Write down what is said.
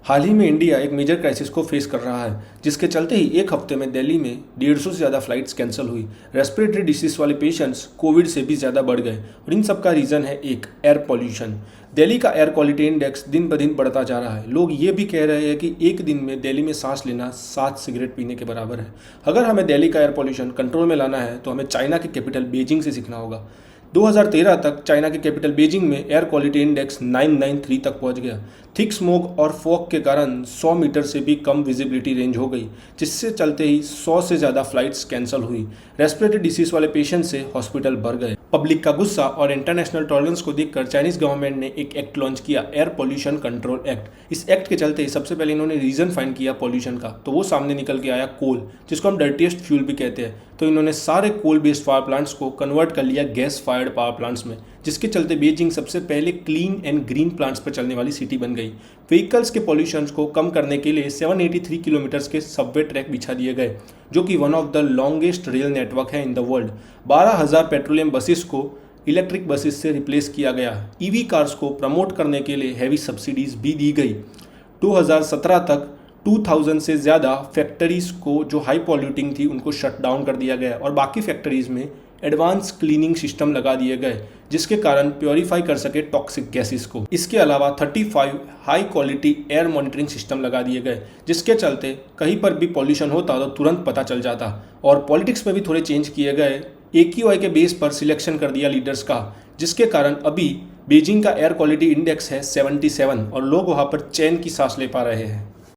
हाल ही में इंडिया एक major crisis को फेस कर रहा है, जिसके चलते ही एक हफ्ते में दिल्ली में 150 से ज़्यादा फ्लाइट्स कैंसिल हुई। रेस्पिरेटरी डिसीज वाले पेशेंट्स कोविड से भी ज़्यादा बढ़ गए और इन सब का रीज़न है एक एयर पॉल्यूशन। दिल्ली का एयर क्वालिटी इंडेक्स दिन ब दिन बढ़ता जा रहा है। लोग ये भी कह रहे हैं कि एक दिन में दिल्ली में सांस लेना 7 सिगरेट पीने के बराबर है। अगर हमें दिल्ली का एयर पॉल्यूशन कंट्रोल में लाना है तो हमें चाइना की कैपिटल बीजिंग से सीखना होगा। 2013 तक चाइना के कैपिटल बीजिंग में एयर क्वालिटी इंडेक्स 993 तक पहुंच गया। थिक स्मोक और फॉग के कारण 100 मीटर से भी कम विजिबिलिटी रेंज हो गई, जिससे चलते ही 100 से ज़्यादा फ्लाइट्स कैंसिल हुई। रेस्पिरेटरी डिसीज वाले पेशेंट से हॉस्पिटल भर गए। पब्लिक का गुस्सा और इंटरनेशनल टॉलरेंस को देखकर चाइनीज गवर्नमेंट ने एक एक्ट लॉन्च किया, एयर पॉल्यूशन कंट्रोल एक्ट। इस एक्ट के चलते सबसे पहले इन्होंने रीज़न फाइंड किया पॉल्यूशन का, तो वो सामने निकल के आया कोल, जिसको हम डर्टीएस्ट फ्यूल भी कहते हैं। तो इन्होंने सारे कोल बेस्ड पावर प्लांट्स को कन्वर्ट कर लिया गैस फायर्ड पावर प्लांट्स में, जिसके चलते बीजिंग सबसे पहले क्लीन एंड ग्रीन प्लांट्स पर चलने वाली सिटी बन गई। व्हीकल्स के पॉल्यूशन को कम करने के लिए 783 किलोमीटर्स के सबवे ट्रैक बिछा दिए गए, जो कि one of the longest rail network है in the world. 12,000 petroleum buses को इलेक्ट्रिक बसेस से रिप्लेस किया गया। ईवी कार्स को प्रमोट करने के लिए हैवी सब्सिडीज भी दी गई। 2017 तक 2000 से ज़्यादा फैक्ट्रीज़ को जो हाई पॉल्यूटिंग थी उनको शट डाउन कर दिया गया और बाकी फैक्ट्रीज़ में एडवांस क्लीनिंग सिस्टम लगा दिए गए, जिसके कारण प्योरीफाई कर सके टॉक्सिक गैसेस को। इसके अलावा 35 high quality air monitoring system लगा दिए गए, जिसके चलते कहीं पर भी पॉल्यूशन होता तो तुरंत पता चल जाता। और पॉलिटिक्स में भी थोड़े चेंज किए गए। AQI के बेस पर सिलेक्शन कर दिया लीडर्स का, जिसके कारण अभी बीजिंग का एयर क्वालिटी इंडेक्स है 77 और लोग वहाँ पर चैन की सांस ले पा रहे हैं।